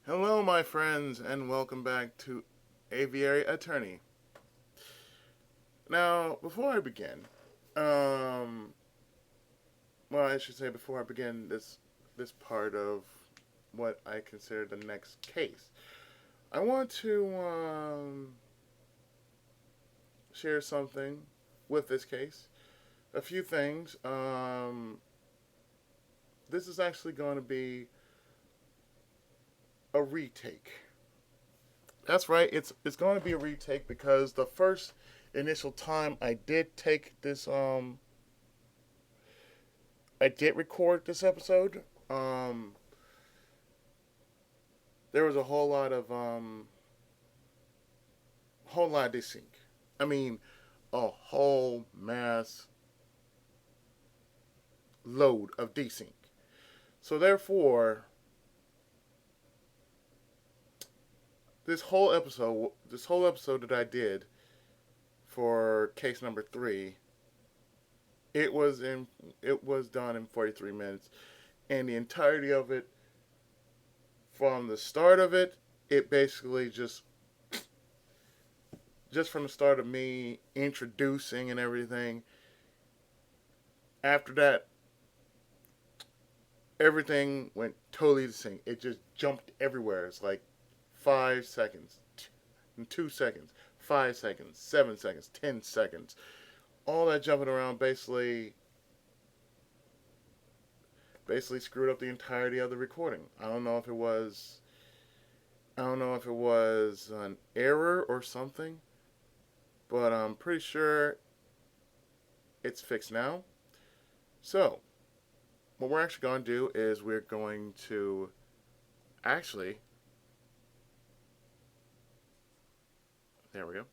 Hello, my friends, and welcome back to Aviary Attorney. Now, before I begin, um, I should say before I begin this part of what I consider the next case, I want to share something with this case. A few things. This is actually going to be a retake. That's right. It's going to be a retake because the first initial time I did record this episode. There was a whole lot of desync. I mean, a whole mass load of desync. So therefore, this whole episode that I did for case number 3, it was done in 43 minutes, and the entirety of it, from the start of it, it basically just from the start of me introducing and everything. After that, everything went totally the same. It just jumped everywhere. It's like 5 seconds, 2 seconds, 5 seconds, 7 seconds, 10 seconds. All that jumping around basically screwed up the entirety of the recording. I don't know if it was an error or something, but I'm pretty sure it's fixed now. So, what we're actually going to do is we're going to actually, there we go.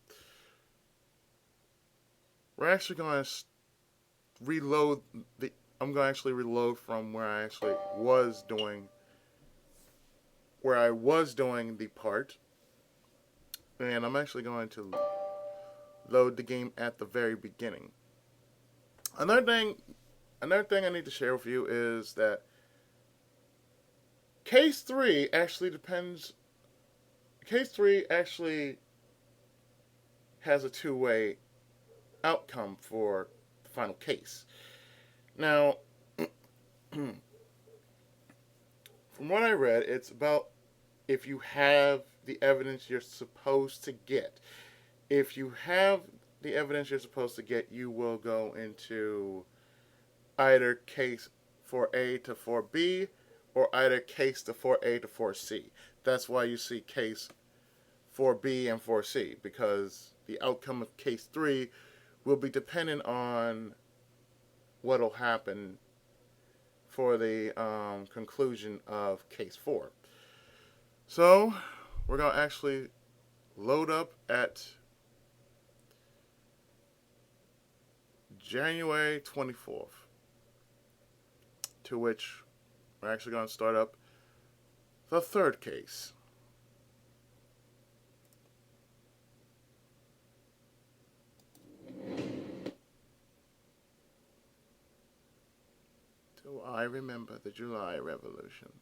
We're actually going to reload the. I'm going to actually reload from where I was doing the part, and I'm actually going to load the game at the very beginning. Another thing I need to share with you is that Case 3 actually has a two-way outcome for the final case. Now, from what I read, it's about if you have the evidence you're supposed to get. If you have the evidence you're supposed to get, you will go into either case 4A to 4B or either case to 4A to 4C. That's why you see case 4B and 4C, because the outcome of case 3 will be dependent on what will happen for the conclusion of case 4. So, we're going to actually load up at January 24th, to which we're actually going to start up the third case. Do I remember the July Revolution?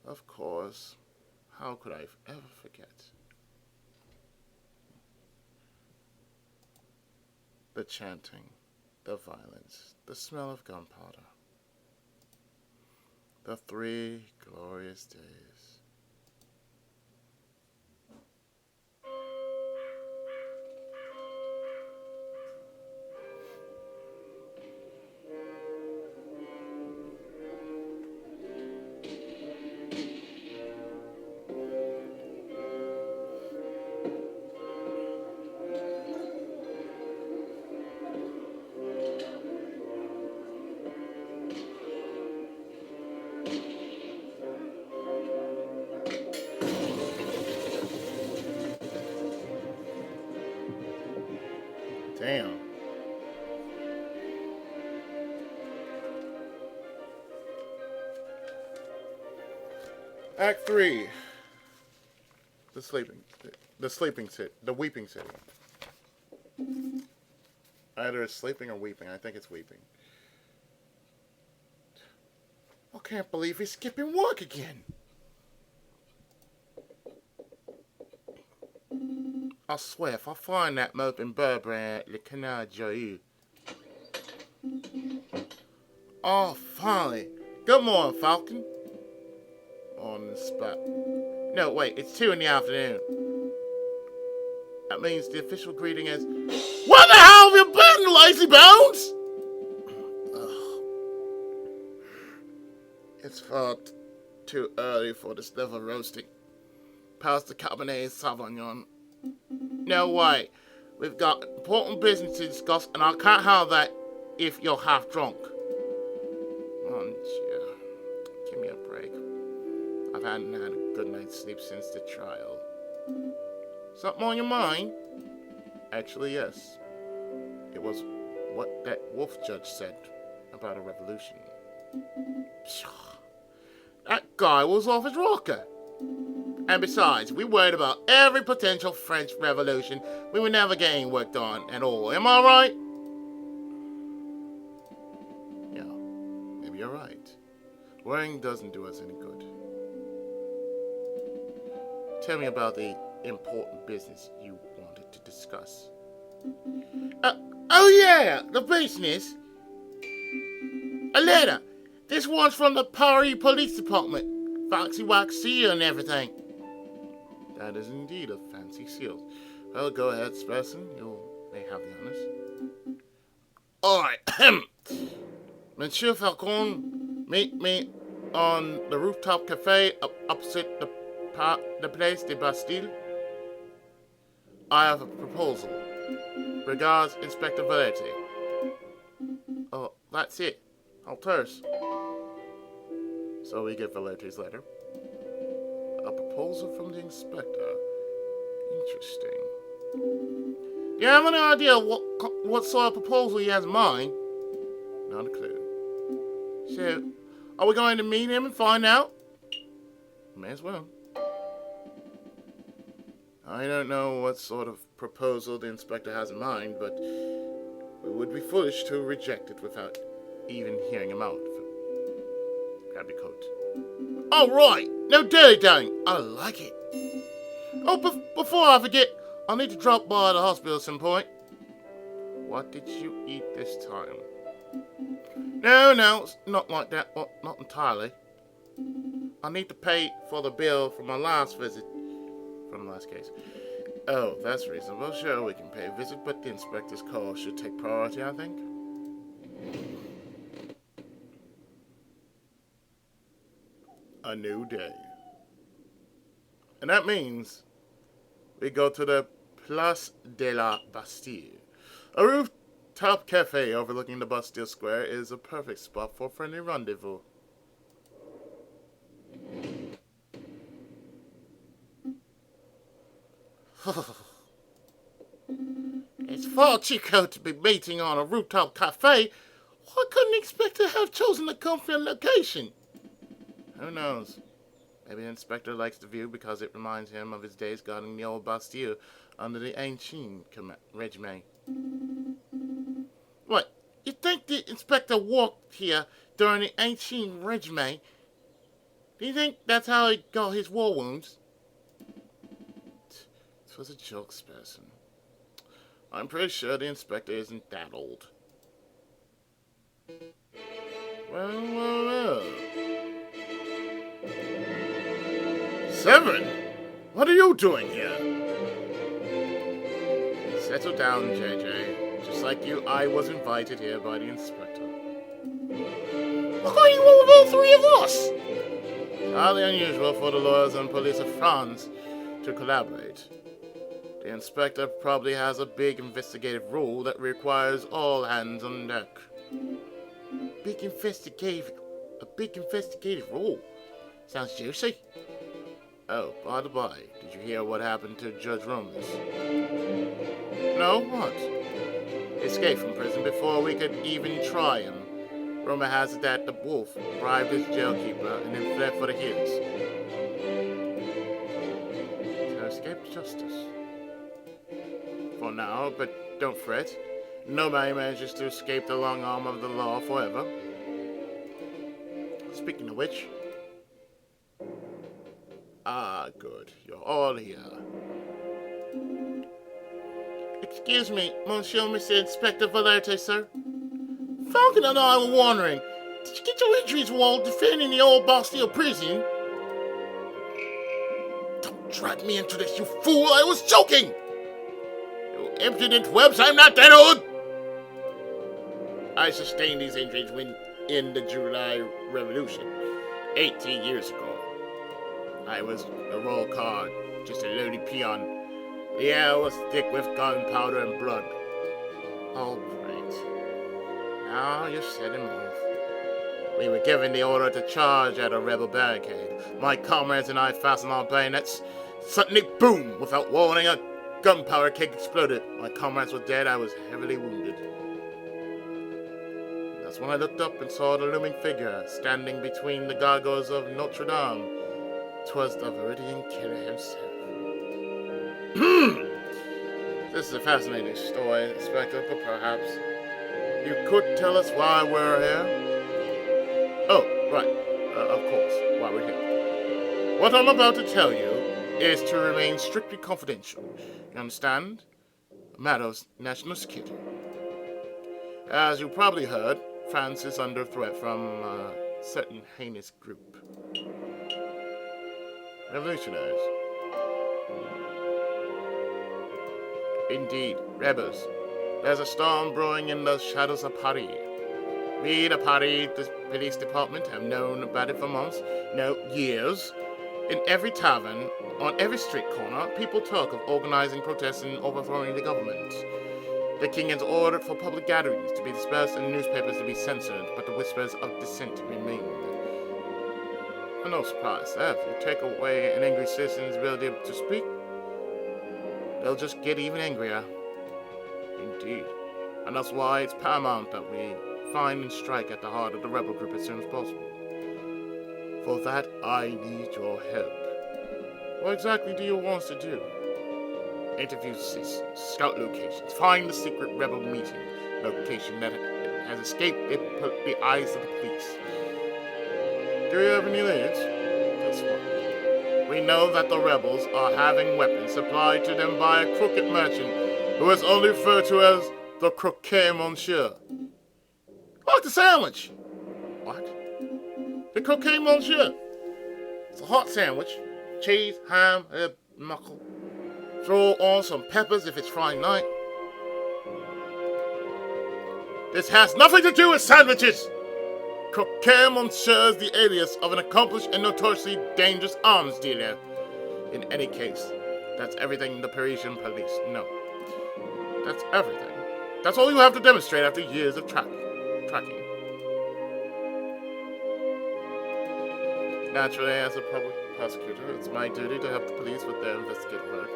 Of course. How could I ever forget? The chanting, the violence, the smell of gunpowder. The 3 glorious days. Damn. Act 3. The weeping city. Either it's sleeping or weeping. I think it's weeping. I can't believe he's skipping work again. I swear, if I find that moping Burbrand, le canard joyeux. Oh, finally. Good morning, Falcon. On the spot. No, wait, it's 2 in the afternoon. That means the official greeting is, "What the hell have you been, lazy bones?" Ugh. It's far too early for this liver roasting. Pass the Cabernet Sauvignon. No way. We've got important business to discuss, and I can't have that if you're half drunk. Monsieur, give me a break. I haven't had a good night's sleep since the trial. Something on your mind? Actually, yes. It was what that wolf judge said about a revolution. Pshaw. That guy was off his rocker. And besides, we worried about every potential French revolution we were never getting worked on at all. Am I right? Yeah, maybe you're right. Worrying doesn't do us any good. Tell me about the important business you wanted to discuss. Oh yeah, the business. A letter. This one's from the Paris Police Department. Foxy wax seal and everything. That is indeed a fancy seal. Well, go ahead, Sparrowson. You may have the honors. Alright. Monsieur Falcon, meet me on the rooftop cafe opposite the Place de Bastille. I have a proposal. Regards, Inspector Volerti. Oh, that's it. I'll terse. So we get Volerti's letter. A proposal from the inspector. Interesting. Do you have any idea what sort of proposal he has in mind? Not a clue. So, are we going to meet him and find out? May as well. I don't know what sort of proposal the inspector has in mind, but we would be foolish to reject it without even hearing him out. Grab your coat. All right, no dilly-dallying. I like it. Oh, before I forget, I'll need to drop by the hospital at some point. What did you eat this time? No, it's not like that. Well, not entirely. I need to pay for the bill for my last visit. From the last case. Oh, that's reasonable. Sure, we can pay a visit, but the inspector's call should take priority, I think. A new day. And that means we go to the Place de la Bastille. A rooftop cafe overlooking the Bastille Square is a perfect spot for a friendly rendezvous. It's far too cold to be meeting on a rooftop cafe. Why couldn't the inspector have chosen a comfier location? Who knows? Maybe the inspector likes the view because it reminds him of his days guarding the old Bastille under the Ancien regime. What? You think the inspector walked here during the Ancien regime? Do you think that's how he got his war wounds? It was a joke, Sparrowson. I'm pretty sure the inspector isn't that old. Well. Severin, what are you doing here? Settle down, JJ. Just like you, I was invited here by the inspector. Why are you one of all three of us? Highly unusual for the lawyers and police of France to collaborate. The inspector probably has a big investigative rule that requires all hands on deck. A big investigative rule? Sounds juicy. Oh, by the by, did you hear what happened to Judge Romulus? No, what? He escaped from prison before we could even try him. Rumor has it that the wolf bribed his jailkeeper and then fled for the hills. So escaped justice. For now, but don't fret. Nobody manages to escape the long arm of the law forever. Speaking of which... Ah, good. You're all here. Excuse me, Monsieur, Mr. Inspector Volerti, sir. Falcon and I were wondering, did you get your injuries while defending the old Bastille prison? Don't drag me into this, you fool! I was joking! You impudent whelps, I'm not that old! I sustained these injuries when in the July Revolution, 18 years ago. I was a roll card, just a lowly peon. The air was thick with gunpowder and blood. Oh, great. Now you set him off. We were given the order to charge at a rebel barricade. My comrades and I fastened our bayonets. Suddenly, boom! Without warning, a gunpowder keg exploded. My comrades were dead. I was heavily wounded. That's when I looked up and saw the looming figure standing between the gargoyles of Notre Dame. 'Twas the Viridian killer himself. This is a fascinating story, Inspector, but perhaps you could tell us why we're here? Oh, right. Of course, why we're here. What I'm about to tell you is to remain strictly confidential. You understand? A matter of national security. As you probably heard, France is under threat from a certain heinous group. Revolutionaries. Indeed, rebels. There's a storm brewing in the shadows of Paris. We, the Paris police department, have known about it for months, no, years. In every tavern, on every street corner, people talk of organizing protests and overthrowing the government. The king has ordered for public gatherings to be dispersed and newspapers to be censored, but the whispers of dissent remain. No surprise, if you take away an angry citizen's ability to speak, they'll just get even angrier. Indeed. And that's why it's paramount that we find and strike at the heart of the rebel group as soon as possible. For that, I need your help. What exactly do you want us to do? Interview citizens, scout locations, find the secret rebel meeting location that has escaped the eyes of the police. Do you have any leads? That's fine. We know that the rebels are having weapons supplied to them by a crooked merchant who is only referred to as the Croc-Monsieur. Like the sandwich! What? The Croc-Monsieur. It's a hot sandwich. Cheese, ham, knuckle. Throw on some peppers if it's frying night. This has nothing to do with sandwiches! Croc-Monsieur is the alias of an accomplished and notoriously dangerous arms dealer. In any case, that's everything the Parisian police know. That's everything. That's all you have to demonstrate after years of tracking. Naturally, as a public prosecutor, it's my duty to help the police with their investigative work.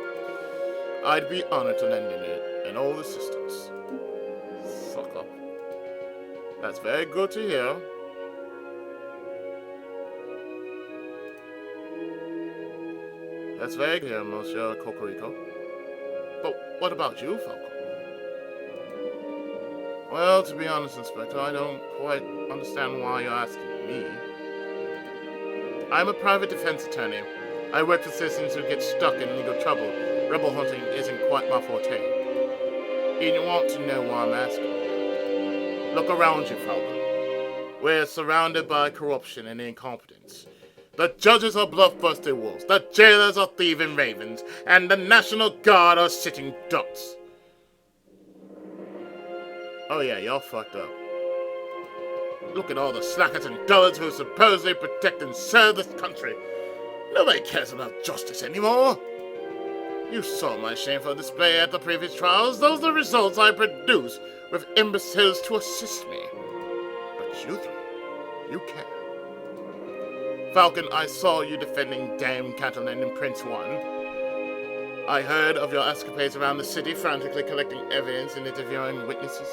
I'd be honored to lend in all assistance. Suck up. That's very good to hear. That's very clear, Monsieur Cocorico. But what about you, Falcon? Well, to be honest, Inspector, I don't quite understand why you're asking me. I'm a private defense attorney. I work for citizens who get stuck in legal trouble. Rebel hunting isn't quite my forte. You want to know why I'm asking? Look around you, Falcon. We're surrounded by corruption and incompetence. The judges are bluff-busting wolves, the jailers are thieving ravens, and the National Guard are sitting ducks. Oh yeah, you're fucked up. Look at all the slackers and dullards who supposedly protect and serve this country. Nobody cares about justice anymore. You saw my shameful display at the previous trials. Those are the results I produce with imbeciles to assist me. But you three, you care. Falcon, I saw you defending Dame Catalan in Prince 1. I heard of your escapades around the city, frantically collecting evidence and interviewing witnesses.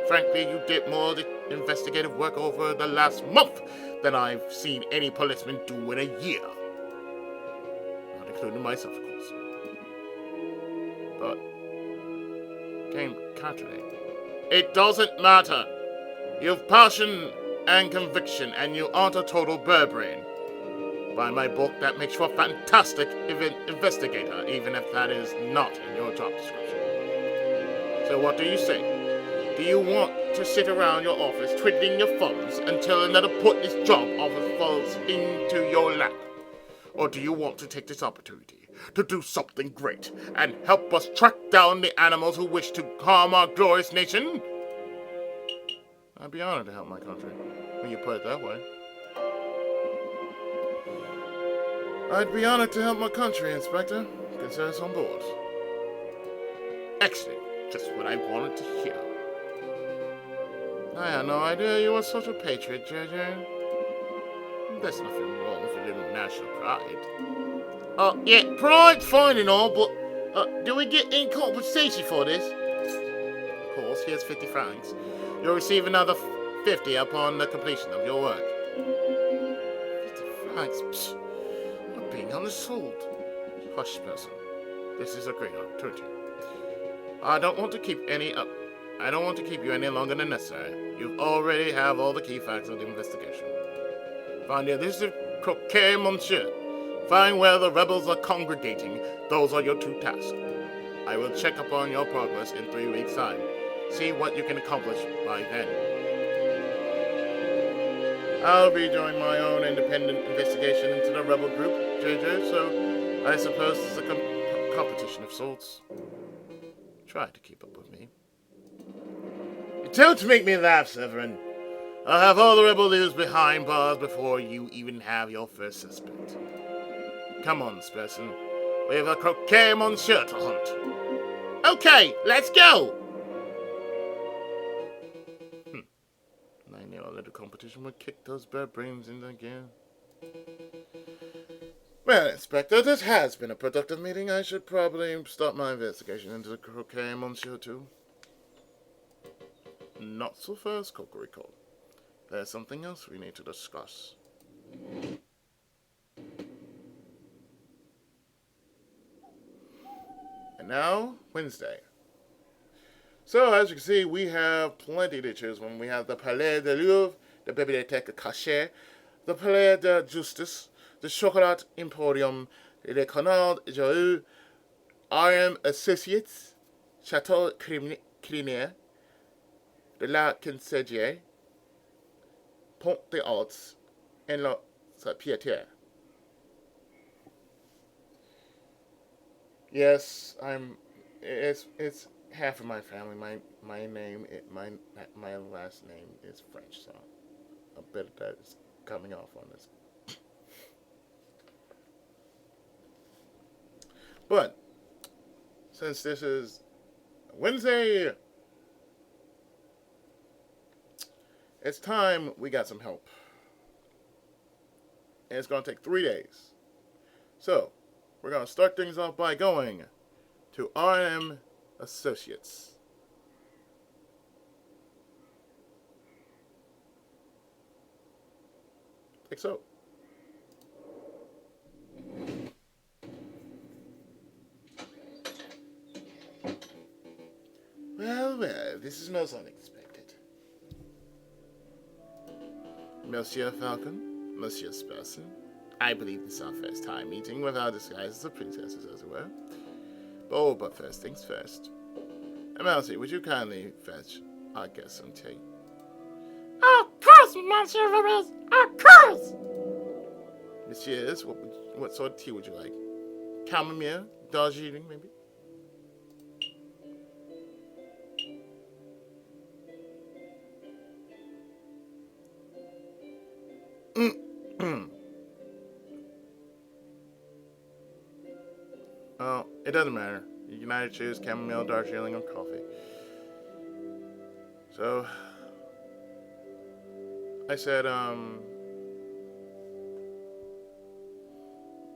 Frankly, you did more investigative work over the last month than I've seen any policeman do in a year. Not including myself, of course. But, Dame Catalan, it doesn't matter. You've passion and conviction, and you aren't a total bird-brain. By my book, that makes you a fantastic investigator, even if that is not in your job description. So what do you say? Do you want to sit around your office twiddling your thumbs until another pointless job offer falls into your lap? Or do you want to take this opportunity to do something great and help us track down the animals who wish to harm our glorious nation? I'd be honored to help my country, when you put it that way. I'd be honored to help my country, Inspector. Consider us on board. Excellent. Just what I wanted to hear. I had no idea you were such a patriot, JJ. There's nothing wrong with a little national pride. Yeah, pride's fine and all, but do we get any compensation for this? Of course, here's 50 francs. You'll receive another 50 upon the completion of your work. 50 francs? Psst. We're being undersold. Hush, person. This is a great opportunity. I don't want to keep you any longer than necessary. You already have all the key facts of the investigation. Find the elusive Croc-Monsieur. Find where the rebels are congregating. Those are your 2 tasks. I will check upon your progress in 3 weeks' time. See what you can accomplish by then. I'll be doing my own independent investigation into the rebel group, JJ, so I suppose it's a competition of sorts. Try to keep up with me. You don't make me laugh, Severin. I'll have all the rebel leaders behind bars before you even have your first suspect. Come on, Sparrowson. We have a Croc-Monsieur to hunt. Okay, let's go! I knew a little competition would kick those bird brains into gear. Well, Inspector, this has been a productive meeting. I should probably start my investigation into the Croc-Monsieur too. Not so fast, Cocorico. There's something else we need to discuss. And now, Wednesday. So, as you can see, we have plenty to choose from. We have the Palais de Louvre, the Bibliothèque Cachée, the Palais de Justice, the Chocolat Emporium, le Canal Joyeux, RM Associates, Château Clinier, de la Conciergerie, Pont des Arts, and La Pietière. Yes, it's half of my family. My name, my last name is French, so a bit of that is coming off on this. But since this is Wednesday, it's time we got some help. And it's going to take 3 days. So, we're going to start things off by going to RM Associates. Like so. Well, this is most unexpected. Monsieur Falcon, Monsieur Sparrowson, I believe this is our first time meeting with our disguises of princesses, as it were. But first things first. Mousy, would you kindly fetch our guest some tea? Of course, Monsieur Romulus, of course! Messieurs, what sort of tea would you like? Chamomile? Darjeeling, maybe? Oh, it doesn't matter. You can either choose chamomile, Darjeeling, or coffee. So, I said,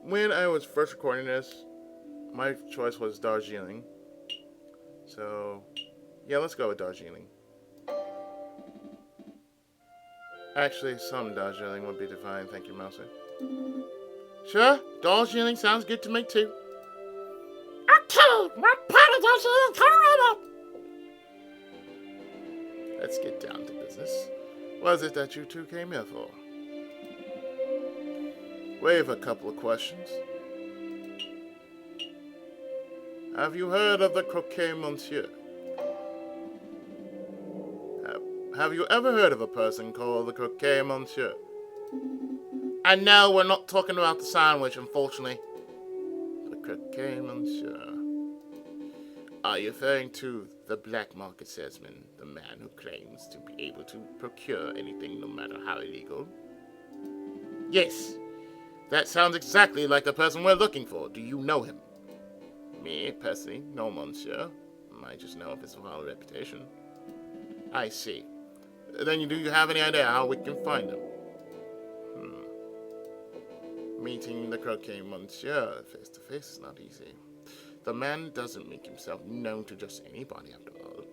when I was first recording this, my choice was Darjeeling. So, yeah, let's go with Darjeeling. Actually, some Darjeeling would be divine, thank you, Mousy. Sure, Darjeeling sounds good to me too. Okay, what part of Darjeeling can we read? Let's get down to business. What is it that you two came here for? We have a couple of questions. Have you heard of the Croc-Monsieur? have you ever heard of a person called the Croc-Monsieur? And no, we're not talking about the sandwich, unfortunately. The Croc-Monsieur. Are you referring to the black market salesman, the man who claims to be able to procure anything no matter how illegal? Yes, that sounds exactly like the person we're looking for. Do you know him? Me, personally, no, monsieur. I just know of his vile reputation. I see. Then do you have any idea how we can find him? Meeting the Croc-Monsieur face to face is not easy. The man doesn't make himself known to just anybody after all.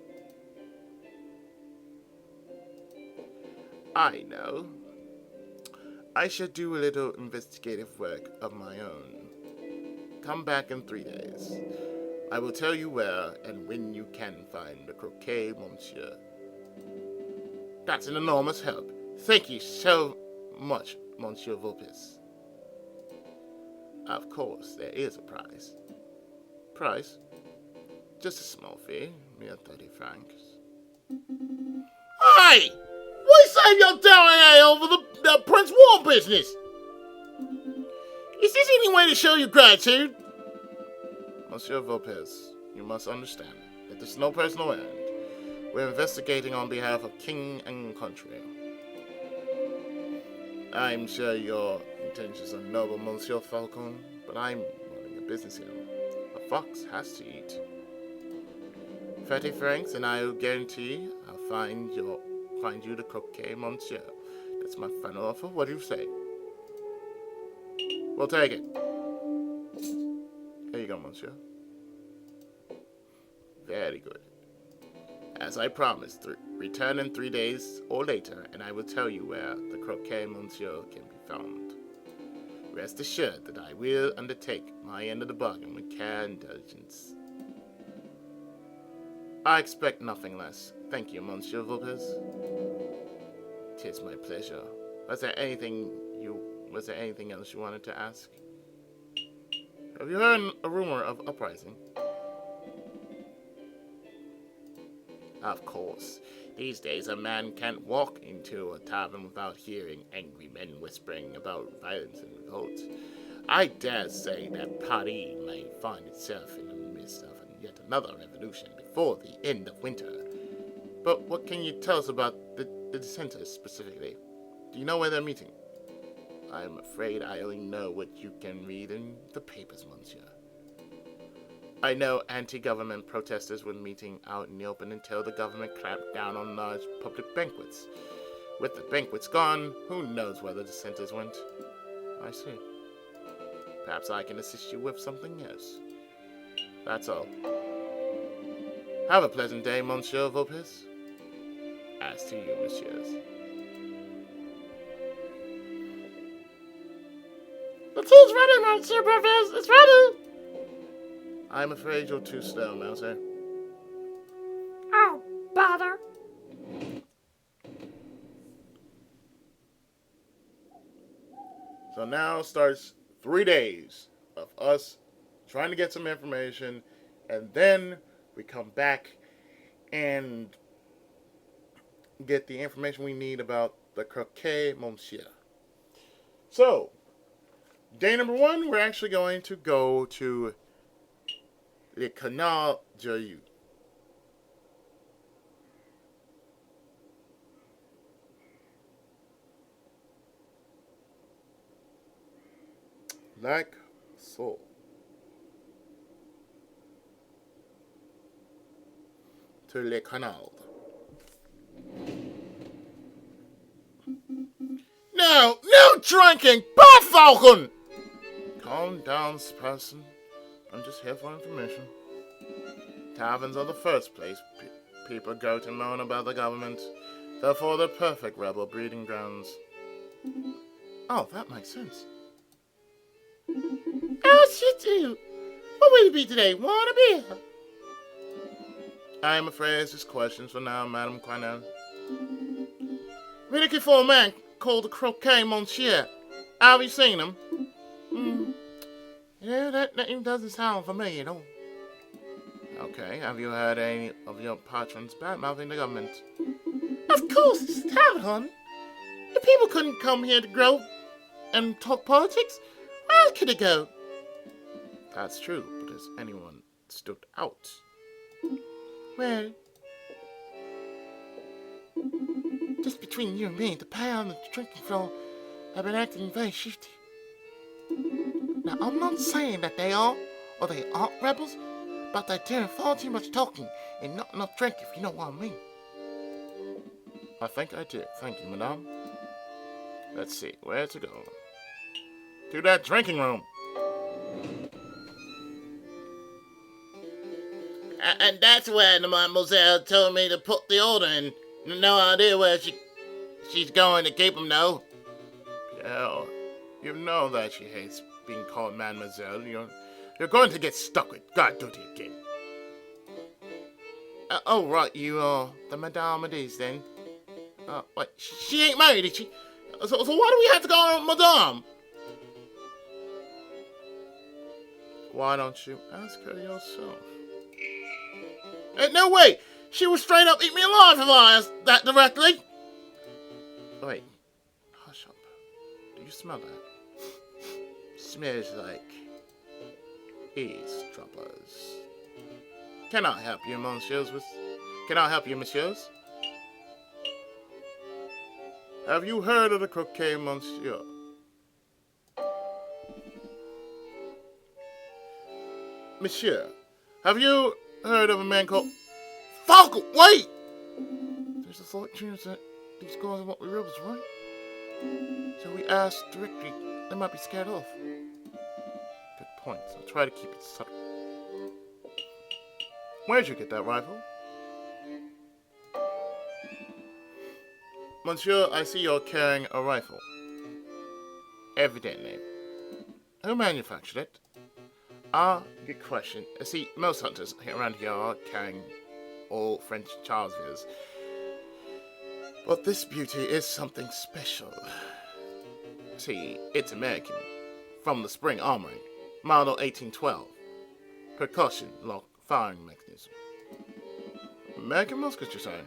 I know. I should do a little investigative work of my own. Come back in 3 days. I will tell you where and when you can find the Croc-Monsieur. That's an enormous help. Thank you so much, Monsieur Volerti. Of course, there is a price. Price? Just a small fee, mere 30 francs. Hey! We saved your down over the Prince War business! Is this any way to show your gratitude? Monsieur Volerti, you must understand that this is no personal errand. We're investigating on behalf of king and country. I'm sure your intentions are noble, Monsieur Falcon, but I'm running a business here. A fox has to eat. 30 francs, and I'll guarantee I'll find you the Croc-Monsieur. That's my final offer. What do you say? We'll take it. Here you go, monsieur. Very good. As I promised, return in 3 days or later, and I will tell you where the Croc-Monsieur can be found. Rest assured that I will undertake my end of the bargain with care and diligence. I expect nothing less. Thank you, Monsieur Volerti. 'Tis my pleasure. Was there anything else you wanted to ask? Have you heard a rumor of uprising? Of course. These days a man can't walk into a tavern without hearing angry men whispering about violence and revolt. I dare say that Paris may find itself in the midst of yet another revolution before the end of winter. But what can you tell us about the dissenters specifically? Do you know where they're meeting? I'm afraid I only know what you can read in the papers, monsieur. I know anti-government protesters were meeting out in the open until the government clamped down on large public banquets. With the banquets gone, who knows where the dissenters went? I see. Perhaps I can assist you with something else. That's all. Have a pleasant day, Monsieur Volerti. As to you, messieurs. The tea's ready, Monsieur Volerti. It's ready. I'm afraid you're too slow, Mouser. Oh, bother. So now starts 3 days of us trying to get some information, and then we come back and get the information we need about the Croc-Monsieur. So, day number 1, we're actually going to go to Le Canal Joyeux. Like so. To Le Canal. No drinking! Bad Falcon! Calm down, Sparrowson. I'm just here for information. Taverns are the first place people go to moan about the government. Therefore, they're perfect rebel breeding grounds. Oh, that makes sense. Oh, shit, too. What will it be today? Want a beer? I'm afraid it's just questions for now, Madame Quinel. We're looking for a man called the Croc-Monsieur. Have you seen him? Yeah, that name doesn't sound familiar at all. Okay, have you heard any of your patrons bad-mouthing the government? Of course, it's a tavern. The people couldn't come here to grow and talk politics. Where could it go? That's true, but has anyone stood out? Well, just between you and me, the pair on the drinking floor have been acting very shifty. Now, I'm not saying that they are or they aren't rebels, but they're doing far too much talking and not enough drink, if you know what I mean. I think I do. Thank you, madame. Let's see, where to go? To that drinking room. And that's where the mademoiselle told me to put the order in. No idea where she's going to keep him, though. Yeah, you know that she hates being called mademoiselle. You're going to get stuck with guard duty again. Oh, right, you are the madame it is, then. Wait, she ain't married, is she? So why do we have to call her madame? Why don't you ask her yourself? No way! She would straight up eat me alive if I asked that directly! Wait, hush up. Do you smell that? Smells like eavesdroppers. Can I help you, messieurs? Have you heard of the Croc-Monsieur? Monsieur, have you heard of a man called Falcon? Wait! There's a slight chance that these guys might be rebels, right? So we ask directly, they might be scared off. Good point, so try to keep it subtle. Where'd you get that rifle? Monsieur, I see you're carrying a rifle. Evidently. Who manufactured it? Good question. See, most hunters around here are carrying old French Charlevilles. But this beauty is something special. See, it's American. From the Spring Armory. Model 1812. Percussion lock firing mechanism. American musket, you say?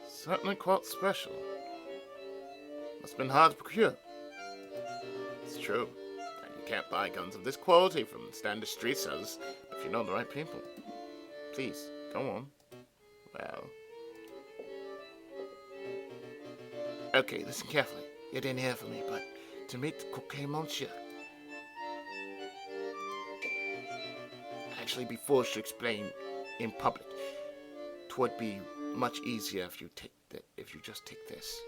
Certainly quite special. Must have been hard to procure. It's true. And you can't buy guns of this quality from standard street sellers if you know the right people. Please, go on. Well. Okay, listen carefully. You didn't hear from me, but to meet the Croc-Monsieur. Actually, be forced to explain in public. 'Twould be much easier if you just take this.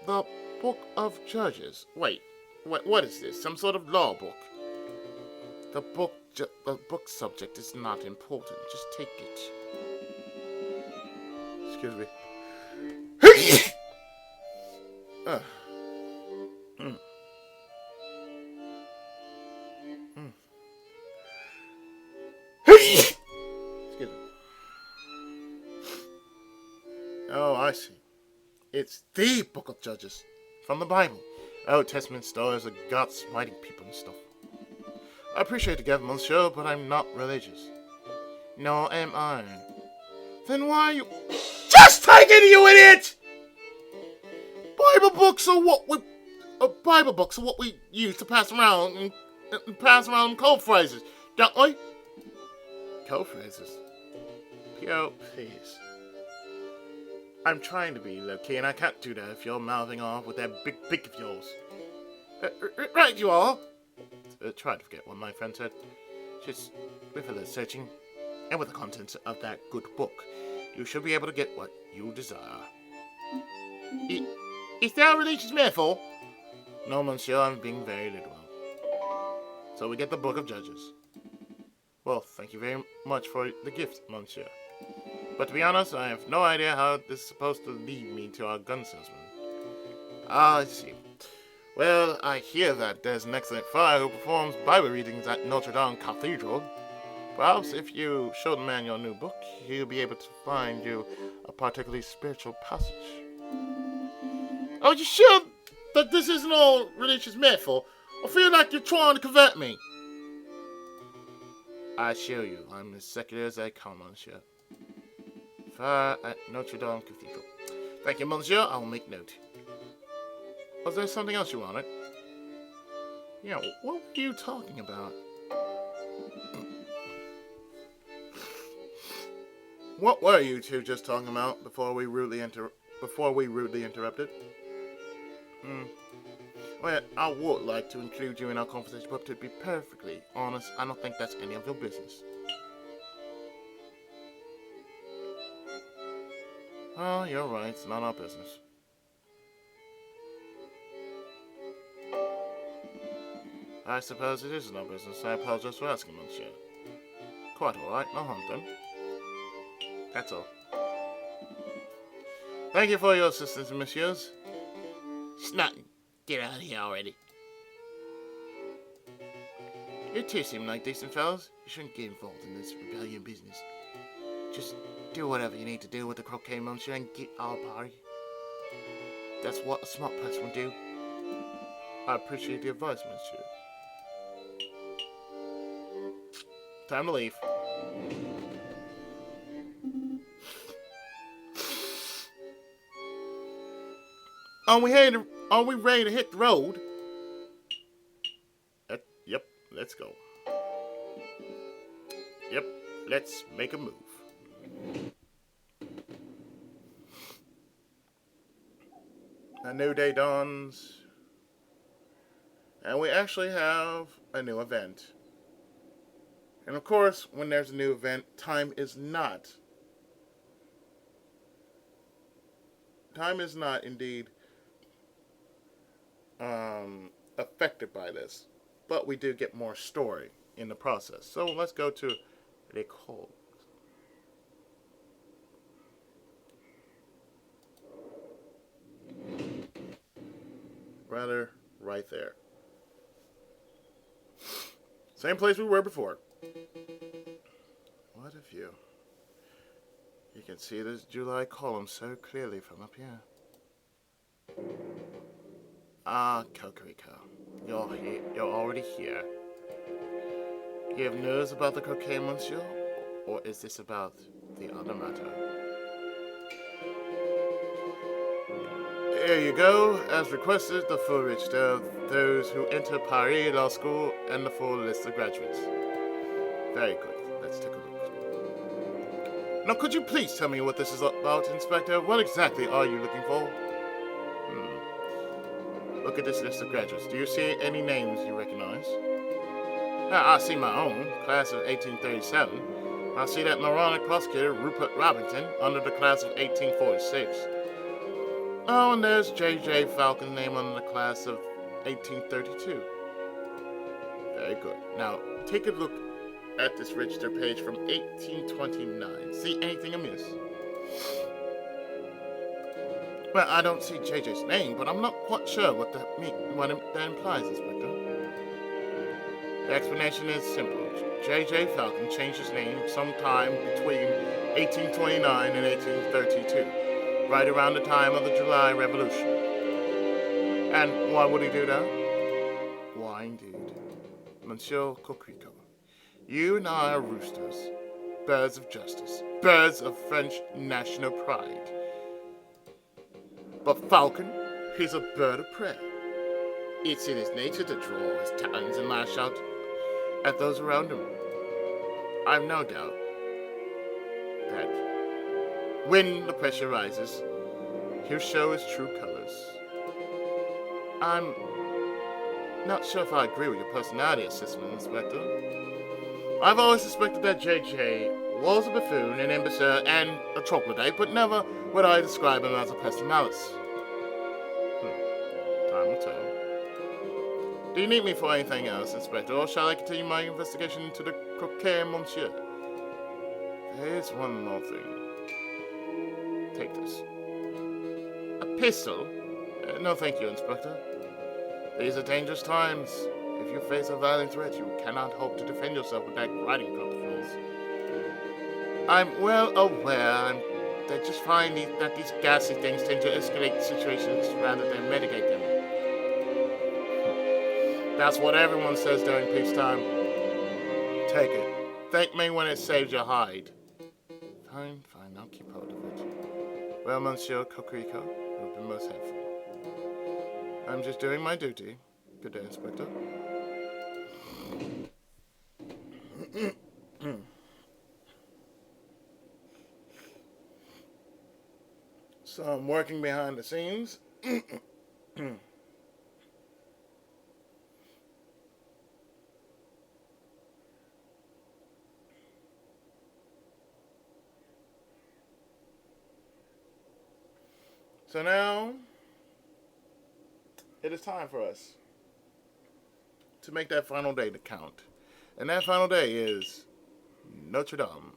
The Book of Judges. Wait, what is this? Some sort of law book? The book subject is not important. Just take it. Excuse me. Excuse me. Oh, I see. It's the Book of Judges from the Bible. Old Testament stories of God smiting people and stuff. I appreciate the gift, monsieur, but I'm not religious. Nor am I. Then why are you... Just take it, you idiot! Bible books are what we use to pass around and pass around code phrases, don't we? Code phrases? P.O., please. I'm trying to be low-key, and I can't do that if you're mouthing off with that big beak of yours. Right you are. Try to forget what my friend said. Just with a little searching, and with the contents of that good book, you should be able to get what you desire. Is there a religious metaphor? No, monsieur, I'm being very literal. So we get the Book of Judges. Well, thank you very much for the gift, monsieur. But to be honest, I have no idea how this is supposed to lead me to our gun salesman. I see. Well, I hear that there's an excellent friar who performs Bible readings at Notre Dame Cathedral. Perhaps if you show the man your new book, he'll be able to find you a particularly spiritual passage. Are you sure that this isn't all religious metaphor? I feel like you're trying to convert me. I assure you, I'm as secular as I come, monsieur. fire at Notre Dame Cathedral. Thank you, monsieur. I'll make note. Was there something else you wanted? Yeah, what were you talking about? What were you two just talking about before we rudely interrupted? Well, I would like to include you in our conversation, but to be perfectly honest, I don't think that's any of your business. Oh, you're right. It's not our business. I suppose it isn't our business. I apologize for asking, monsieur. Quite all right. No harm done. That's all. Thank you for your assistance, messieurs. It's nothing. Get out of here already. You two seem like decent fellows. You shouldn't get involved in this rebellion business. Just do whatever you need to do with the Croc-Monsieur and get our party. That's what a smart person would do. I appreciate the advice, monsieur. Time to leave. Are we ready to hit the road? Yep, let's go. Yep, let's make a move. A new day dawns. And we actually have a new event. And of course, when there's a new event, time is not indeed affected by this. But we do get more story in the process. So let's go to l'école. Rather, right there. Same place we were before. What a view. You can see this July column so clearly from up here. Ah, Cocorico. You're already here. You have news about the Croc-Monsieur? Or is this about the other matter? Here you go. As requested, the full register of those who enter Paris Law School and the full list of graduates. Very good. Let's take a look. Now, could you please tell me what this is about, Inspector? What exactly are you looking for? Look at this list of graduates. Do you see any names you recognize? I see my own, class of 1837. I see that moronic prosecutor, Rupert Robinson, under the class of 1846. Oh, and there's J.J. Falcon's name under the class of 1832. Very good. Now, take a look at this register page from 1829. See anything amiss? Well, I don't see JJ's name, but I'm not quite sure what that implies, Inspector. The explanation is simple. J.J. Falcon changed his name sometime between 1829 and 1832, right around the time of the July Revolution. And why would he do that? Why, indeed. Monsieur Coquerico, you and I are roosters, birds of justice, birds of French national pride. But Falcon, he's a bird of prey. It's in his nature to draw his talons and lash out at those around him. I've no doubt that when the pressure rises, he'll show his true colors. I'm not sure if I agree with your personality assessment, Inspector. I've always suspected that JJ was a buffoon, an imbecile, and a troglodyte, but never would I describe him as a pest of malice. Time will tell. Do you need me for anything else, Inspector, or shall I continue my investigation into the Croc-Monsieur? There's one more thing. Take this. A pistol? No thank you, Inspector. These are dangerous times. If you face a violent threat, you cannot hope to defend yourself with that riding crop of yours. I'm well aware that just find that these ghastly things tend to escalate situations rather than mitigate them. That's what everyone says during peacetime. Take it. Thank me when it saves your hide. Fine, I'll keep hold of Well, Monsieur Cocrico, you have been most helpful. I'm just doing my duty. Good day, Inspector. So I'm working behind the scenes. So now it is time for us to make that final day to count. And that final day is Notre Dame.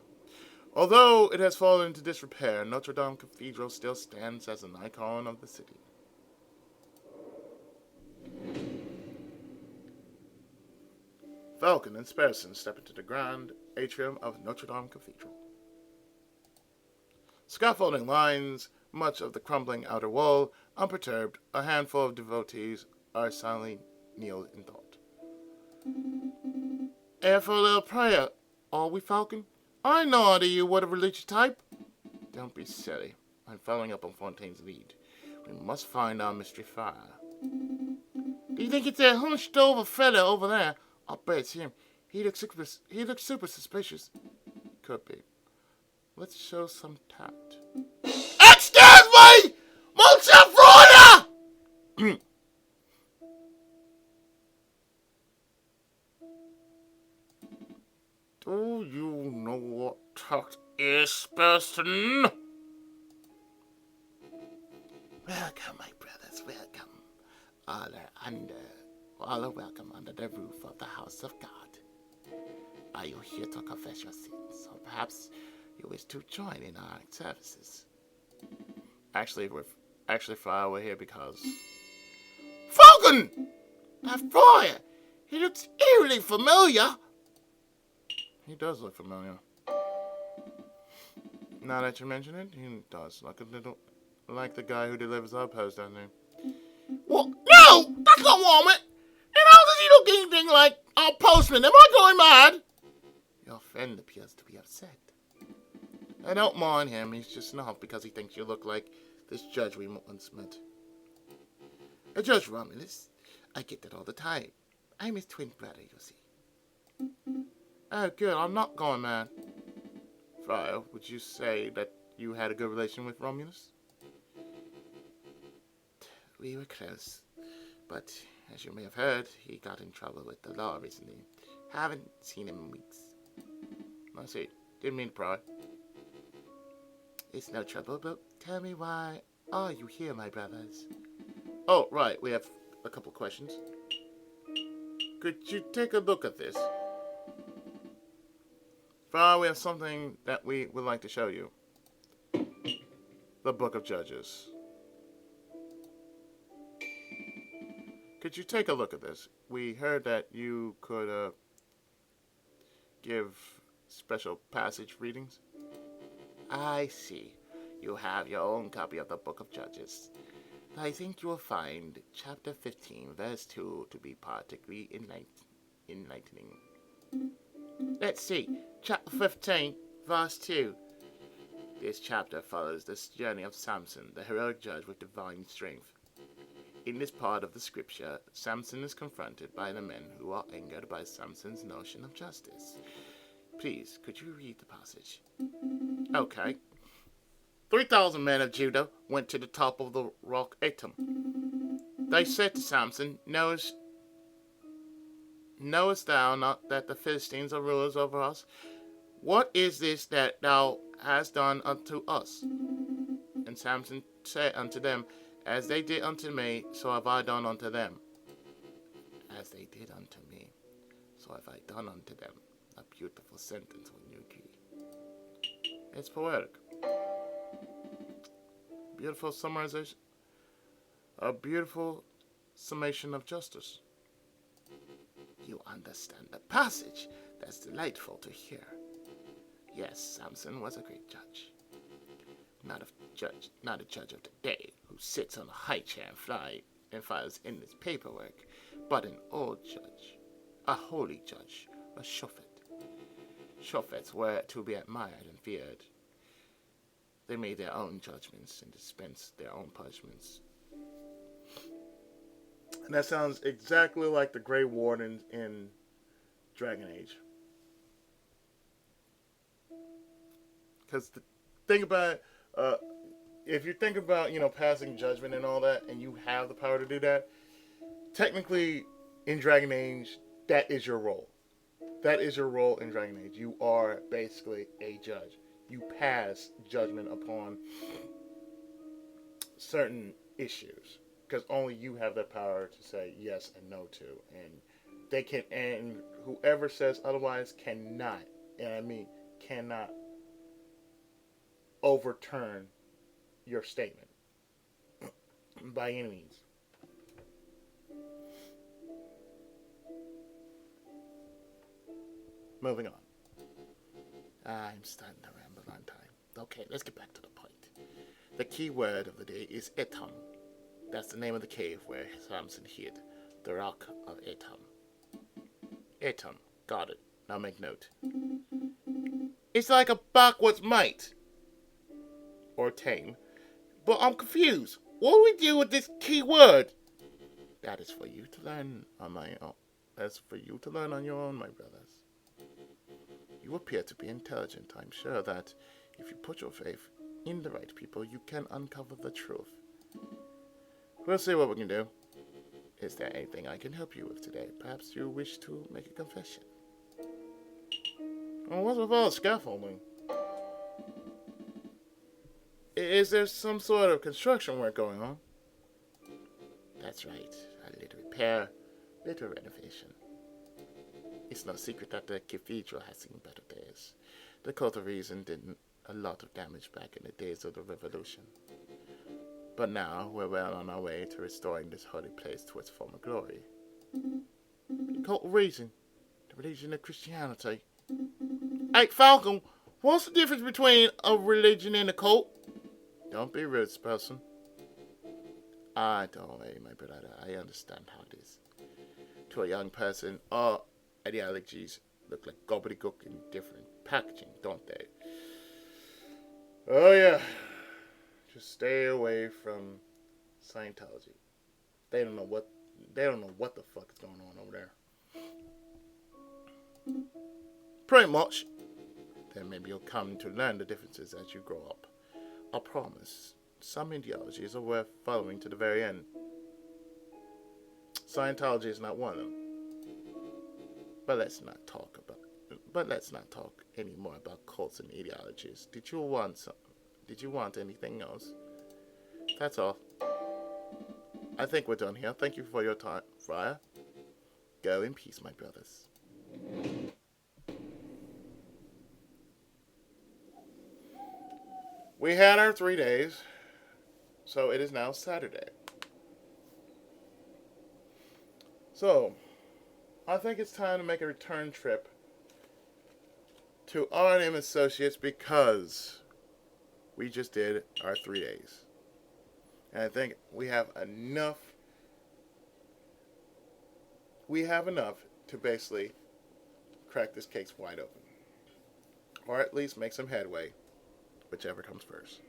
Although it has fallen into disrepair, Notre Dame Cathedral still stands as an icon of the city. Falcon and Sparrowson step into the grand atrium of Notre Dame Cathedral. Scaffolding lines much of the crumbling outer wall. Unperturbed, a handful of devotees are silently kneeled in thought. And for a little prayer, are we, Falcon? I know under you what a religious type. Don't be silly. I'm following up on Fontaine's lead. We must find our mystery fire. Do you think it's that hunched over fellow over there? I'll bet it's him. He looks super suspicious. Could be. Let's show some tact. Excuse me! Monsieur Freuler! Do you know what tact is, Sparrowson? Welcome, my brothers, welcome. All are welcome under the roof of the house of God. Are you here to confess your sins, or perhaps you wish to join in our services? Actually, Friar, we're here because Falcon! That Friar! He looks eerily familiar. He does look familiar. Now that you mention it, he does look a little like the guy who delivers our post down there. What? No! That's not Walmart! And how does he look anything like our postman? Am I going mad? Your friend appears to be upset. I don't mind him. He's just not because he thinks you look like this judge we once met. Judge Romulus. I get that all the time. I'm his twin brother, you see. Oh, good. I'm not going mad. Friar, would you say that you had a good relation with Romulus? We were close. But, as you may have heard, he got in trouble with the law recently. Haven't seen him in weeks. I see. Didn't mean to pry. It's no trouble, but tell me why are you here, my brothers? Oh, right. We have a couple questions. Could you take a look at this? Friar, we have something that we would like to show you. The Book of Judges. Could you take a look at this? We heard that you could give special passage readings. I see. You have your own copy of the Book of Judges. I think you will find chapter 15, verse 2 to be particularly enlightening. Let's see. Chapter 15, verse 2. This chapter follows the journey of Samson, the heroic judge with divine strength. In this part of the scripture, Samson is confronted by the men who are angered by Samson's notion of justice. Please, could you read the passage? Okay. 3,000 men of Judah went to the top of the rock Etam. They said to Samson, Knowest thou not that the Philistines are rulers over us? What is this that thou hast done unto us? And Samson said unto them, As they did unto me, so have I done unto them. As they did unto me, so have I done unto them. A beautiful sentence when you agree. It's poetic. Beautiful summarization. A beautiful summation of justice. You understand the passage. That's delightful to hear. Yes, Samson was a great judge. Not a judge of today who sits on a high chair and files endless paperwork, but an old judge, a holy judge, a shofet. Shofets were to be admired and feared. They made their own judgments and dispensed their own punishments. And that sounds exactly like the Grey Wardens in Dragon Age. Because think about it, if you think about, passing judgment and all that, and you have the power to do that, technically, in Dragon Age, that is your role. That is your role in Dragon Age. You are basically a judge. You pass judgment upon certain issues. Because only you have the power to say yes and no to. And whoever says otherwise cannot, and I mean cannot, overturn your statement by any means. Moving on. I'm starting to ramble on time. Okay, let's get back to the point. The key word of the day is Etam. That's the name of the cave where Samson hid. The Rock of Etam. Etam. Got it. Now make note. It's like a backwards mate. Or tame. But I'm confused. What do we do with this key word? That is for you to learn on my own. That's for you to learn on your own, my brothers. You appear to be intelligent. I'm sure that if you put your faith in the right people, you can uncover the truth. We'll see what we can do. Is there anything I can help you with today? Perhaps you wish to make a confession. Well, what's with all the scaffolding? Is there some sort of construction work going on? That's right. A little repair, little renovation. It's no secret that the cathedral has seen better days. The Cult of Reason did a lot of damage back in the days of the Revolution. But now we're well on our way to restoring this holy place to its former glory. The Cult of Reason, the religion of Christianity. Hey, Falcon, what's the difference between a religion and a cult? Don't be rude, Sparrowson. Don't worry, my brother. I understand how it is. To a young person, all ideologies look like gobbledygook in different packaging, don't they? Oh yeah. Just stay away from Scientology. They don't know what the fuck is going on over there. Pretty much. Then maybe you'll come to learn the differences as you grow up. I promise. Some ideologies are worth following to the very end. Scientology is not one of them. But let's not talk anymore about cults and ideologies. Did you want anything else? That's all. I think we're done here. Thank you for your time, Friar. Go in peace, my brothers. We had our 3 days, so it is now Saturday. So, I think it's time to make a return trip to R&M Associates because we just did our 3 days. And I think we have enough to basically crack this case wide open. Or at least make some headway, whichever comes first.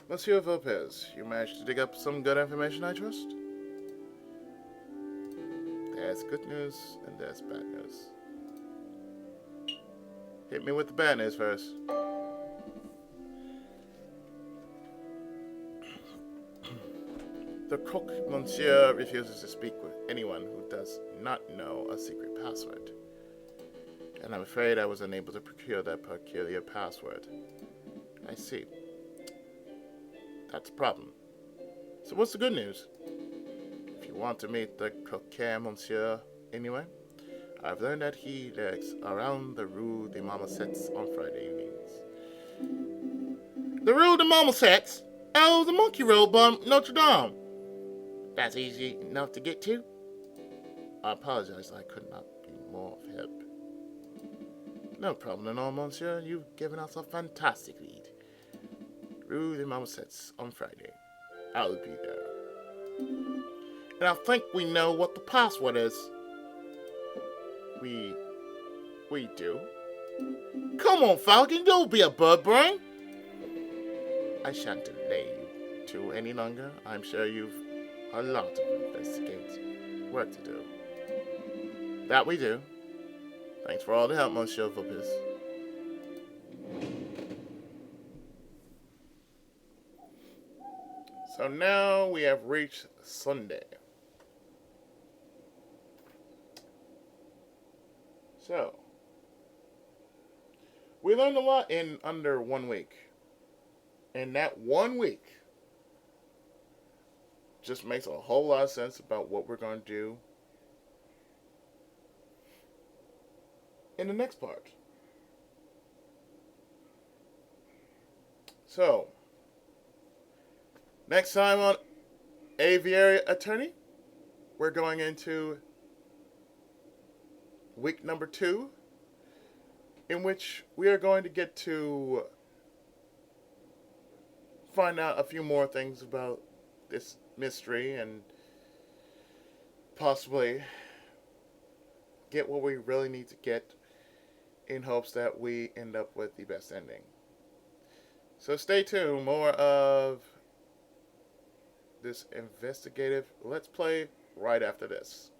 Monsieur Lopez, you managed to dig up some good information, I trust? There's good news and there's bad news. Hit me with the bad news first. The Croc-Monsieur refuses to speak with anyone who does not know a secret password. And I'm afraid I was unable to procure that peculiar password. I see. That's a problem. So what's the good news? If you want to meet the Croc-Monsieur anyway, I've learned that he lurks around the Rue des Marmosettes on Friday evenings. The Rue des Marmosettes? Oh, the Monkey Road by Notre Dame. That's easy enough to get to. I apologize, I could not be more of help. No problem at all, monsieur. You've given us a fantastic lead. Rue des Marmosettes on Friday. I'll be there. And I think we know what the password is. We do. Come on, Falcon, don't be a bird brain. I shan't delay you two any longer. I'm sure you've a lot of investigate work to do. That we do. Thanks for all the help, Monsieur Volerti. So now we have reached Sunday. So, we learned a lot in under 1 week. And that 1 week just makes a whole lot of sense about what we're going to do in the next part. So, next time on Aviary Attorney, we're going into week number 2, in which we are going to get to find out a few more things about this mystery and possibly get what we really need to get in hopes that we end up with the best ending. So stay tuned. More of this investigative Let's Play right after this.